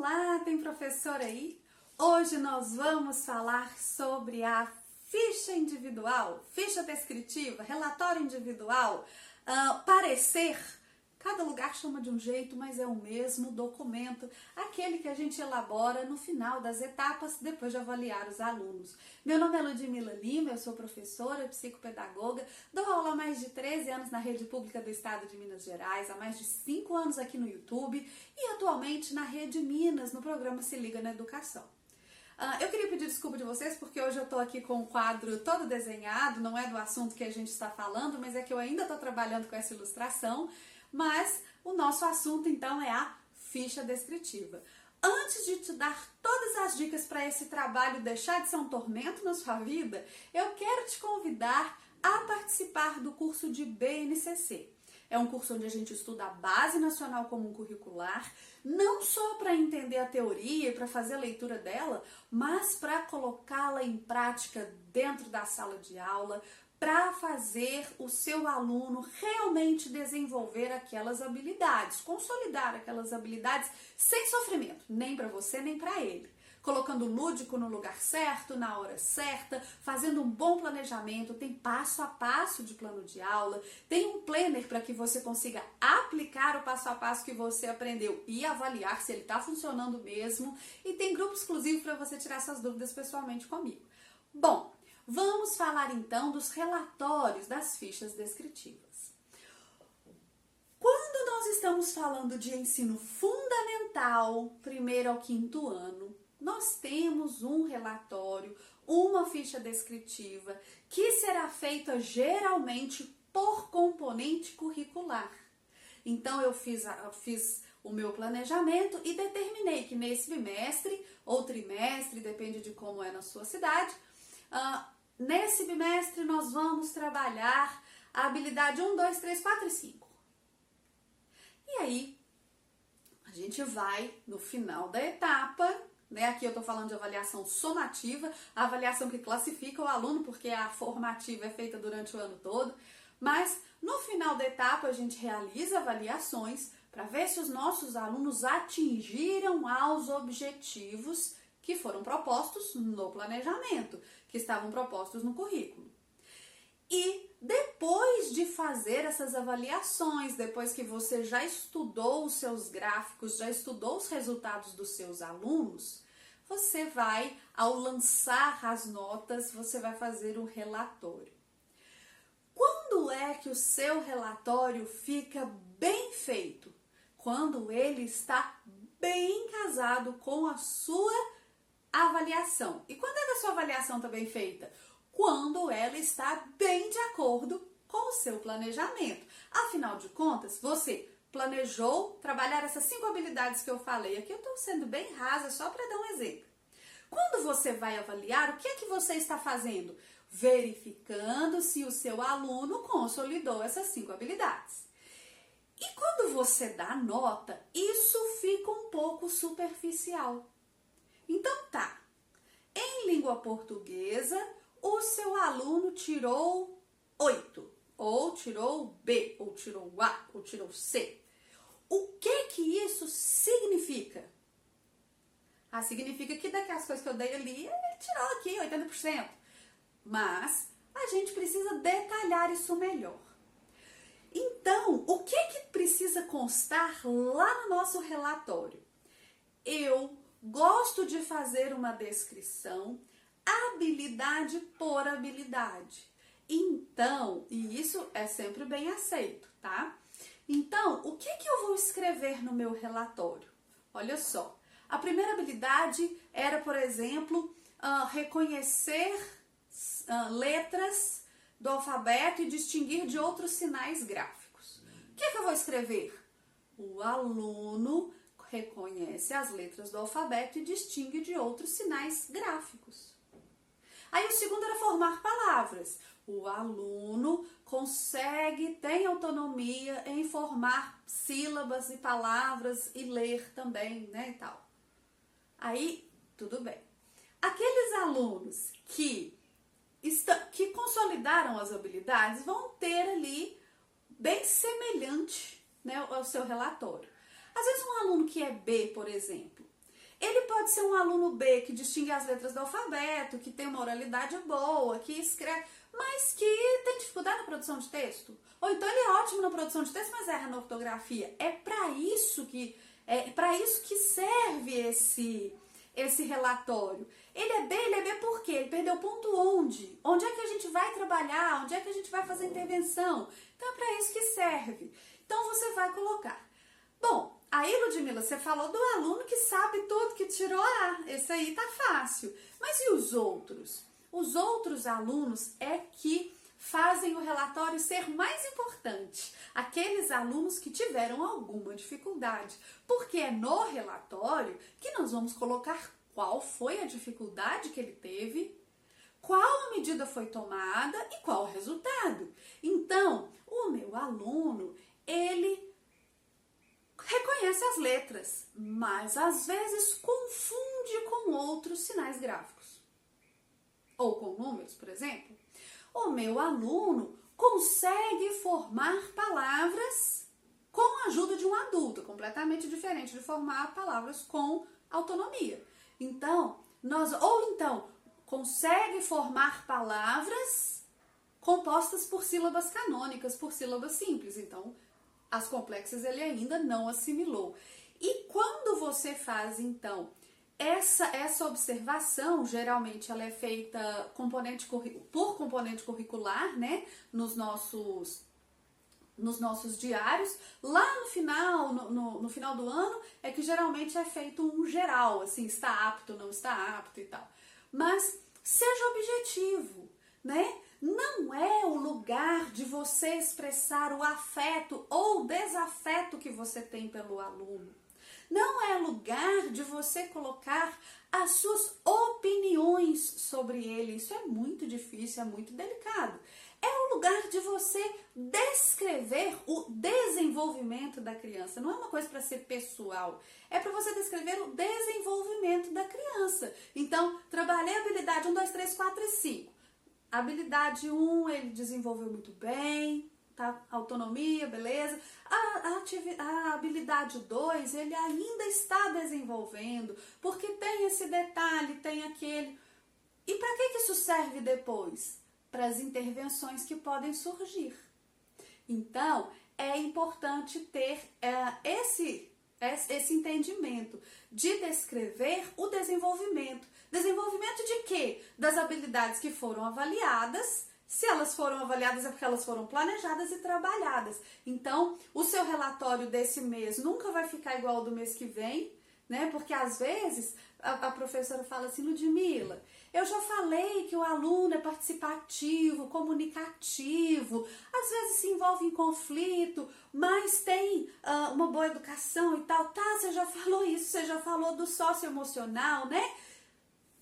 Olá, tem professor aí? Hoje nós vamos falar sobre a ficha individual, ficha descritiva, relatório individual, parecer. Cada lugar chama de um jeito, mas é o mesmo documento, aquele que a gente elabora no final das etapas, depois de avaliar os alunos. Meu nome é Ludmila Lima, eu sou professora, psicopedagoga, dou aula há mais de 13 anos na rede pública do estado de Minas Gerais, há mais de 5 anos aqui no YouTube e atualmente na Rede Minas, no programa Se Liga na Educação. Eu queria pedir desculpa de vocês porque hoje eu tô aqui com o quadro todo desenhado, não é do assunto que a gente está falando, mas é que eu ainda estou trabalhando com essa ilustração. Mas o nosso assunto então é a ficha descritiva. Antes de te dar todas as dicas para esse trabalho deixar de ser um tormento na sua vida, eu quero te convidar a participar do curso de BNCC. É um curso onde a gente estuda a Base Nacional Comum Curricular, não só para entender a teoria e para fazer a leitura dela, mas para colocá-la em prática dentro da sala de aula, para fazer o seu aluno realmente desenvolver aquelas habilidades, consolidar aquelas habilidades sem sofrimento, nem para você nem para ele. Colocando o lúdico no lugar certo, na hora certa, fazendo um bom planejamento, tem passo a passo de plano de aula, tem um planner para que você consiga aplicar o passo a passo que você aprendeu e avaliar se ele está funcionando mesmo, e tem grupo exclusivo para você tirar suas dúvidas pessoalmente comigo. Bom, vamos falar então dos relatórios das fichas descritivas. Quando nós estamos falando de ensino fundamental, primeiro ao quinto ano, nós temos um relatório, uma ficha descritiva, que será feita geralmente por componente curricular. Então eu fiz o meu planejamento e determinei que nesse bimestre ou trimestre, depende de como é na sua cidade, nesse bimestre nós vamos trabalhar a habilidade 1, 2, 3, 4 e 5. E aí, a gente vai no final da etapa, né? Aqui eu estou falando de avaliação somativa, a avaliação que classifica o aluno, porque a formativa é feita durante o ano todo, mas no final da etapa a gente realiza avaliações para ver se os nossos alunos atingiram aos objetivos que foram propostos no planejamento, que estavam propostos no currículo. E depois de fazer essas avaliações, depois que você já estudou os seus gráficos, já estudou os resultados dos seus alunos, você vai, ao lançar as notas, você vai fazer um relatório. Quando é que o seu relatório fica bem feito? Quando ele está bem casado com a sua avaliação. E quando é que a sua avaliação está bem feita? Quando ela está bem de acordo com o seu planejamento. Afinal de contas, você planejou trabalhar essas 5 habilidades que eu falei. Aqui eu estou sendo bem rasa só para dar um exemplo. Quando você vai avaliar, o que é que você está fazendo? Verificando se o seu aluno consolidou essas 5 habilidades. E quando você dá nota, isso fica um pouco superficial. Então tá, em língua portuguesa, o seu aluno tirou 8, ou tirou B, ou tirou A, ou tirou C. O que isso significa? Significa que daquelas coisas que eu dei ali, ele tirou aqui 80%. Mas a gente precisa detalhar isso melhor. Então, o que precisa constar lá no nosso relatório? Eu gosto de fazer uma descrição habilidade por habilidade. Então, e isso é sempre bem aceito, tá? Então, o que eu vou escrever no meu relatório? Olha só, a primeira habilidade era, por exemplo, reconhecer letras do alfabeto e distinguir de outros sinais gráficos. O que eu vou escrever? O aluno reconhece as letras do alfabeto e distingue de outros sinais gráficos. Aí o segundo era formar palavras. O aluno tem autonomia em formar sílabas e palavras e ler também, né, e tal. Aí, tudo bem. Aqueles alunos que consolidaram as habilidades vão ter ali bem semelhante, né, ao seu relatório. Às vezes um aluno que é B, por exemplo, Ele pode ser um aluno B que distingue as letras do alfabeto, que tem uma oralidade boa, que escreve, mas que tem dificuldade na produção de texto. Ou então ele é ótimo na produção de texto, mas erra na ortografia. É para isso que serve esse relatório. Ele é B por quê? Ele perdeu ponto onde? Onde é que a gente vai trabalhar? Onde é que a gente vai fazer intervenção? Então é para isso que serve. Então você vai colocar. Bom, aí, Ludmila, você falou do aluno que sabe tudo, que tirou A. Esse aí tá fácil. Mas e os outros? Os outros alunos é que fazem o relatório ser mais importante. Aqueles alunos que tiveram alguma dificuldade. Porque é no relatório que nós vamos colocar qual foi a dificuldade que ele teve, qual a medida foi tomada e qual o resultado. Então, o meu aluno, ele reconhece as letras, mas às vezes confunde com outros sinais gráficos. Ou com números, por exemplo. O meu aluno consegue formar palavras com a ajuda de um adulto, completamente diferente de formar palavras com autonomia. Então, consegue formar palavras compostas por sílabas canônicas, por sílabas simples. Então, as complexas ele ainda não assimilou. E quando você faz, então, essa observação, geralmente ela é feita por componente curricular, né, nos nossos diários. Lá no final, no final do ano, é que geralmente é feito um geral, assim, está apto, não está apto e tal. Mas seja objetivo, né? Não é o lugar de você expressar o afeto ou desafeto que você tem pelo aluno. Não é lugar de você colocar as suas opiniões sobre ele. Isso é muito difícil, é muito delicado. É o lugar de você descrever o desenvolvimento da criança. Não é uma coisa para ser pessoal. É para você descrever o desenvolvimento da criança. Então, trabalhei a habilidade 1, 2, 3, 4 e 5. Habilidade 1, ele desenvolveu muito bem, tá? Autonomia, beleza. A habilidade 2, ele ainda está desenvolvendo, porque tem esse detalhe, tem aquele. E para que isso serve depois? Para as intervenções que podem surgir. Então, é importante ter esse entendimento de descrever o desenvolvimento. Desenvolvimento de quê? Das habilidades que foram avaliadas. Se elas foram avaliadas é porque elas foram planejadas e trabalhadas. Então, o seu relatório desse mês nunca vai ficar igual ao do mês que vem, né? Porque às vezes a professora fala assim, Ludmila, eu já falei que o aluno é participativo, comunicativo, às vezes se envolve em conflito, mas tem uma boa educação e tal. Tá, você já falou isso, você já falou do socioemocional, né?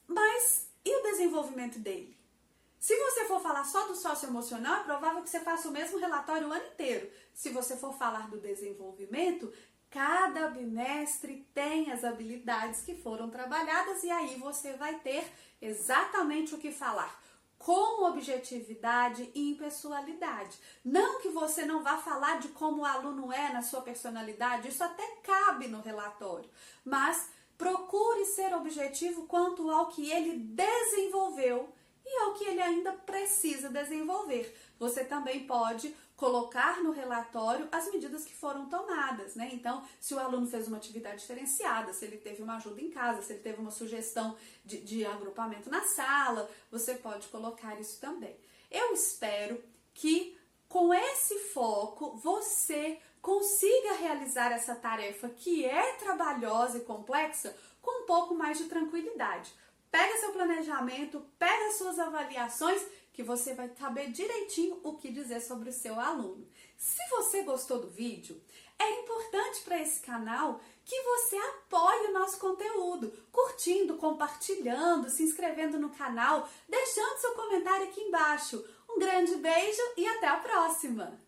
Mas e o desenvolvimento dele? Se você for falar só do socioemocional, é provável que você faça o mesmo relatório o ano inteiro. Se você for falar do desenvolvimento, cada bimestre tem as habilidades que foram trabalhadas e aí você vai ter exatamente o que falar, com objetividade e impessoalidade. Não que você não vá falar de como o aluno é na sua personalidade, isso até cabe no relatório, mas procure ser objetivo quanto ao que ele desenvolveu e ao que ele ainda precisa desenvolver. Você também pode colocar no relatório as medidas que foram tomadas, né? Então, se o aluno fez uma atividade diferenciada, se ele teve uma ajuda em casa, se ele teve uma sugestão de agrupamento na sala, você pode colocar isso também. Eu espero que com esse foco você consiga realizar essa tarefa que é trabalhosa e complexa com um pouco mais de tranquilidade. Pega seu planejamento, pega suas avaliações, que você vai saber direitinho o que dizer sobre o seu aluno. Se você gostou do vídeo, é importante para esse canal que você apoie o nosso conteúdo, curtindo, compartilhando, se inscrevendo no canal, deixando seu comentário aqui embaixo. Um grande beijo e até a próxima!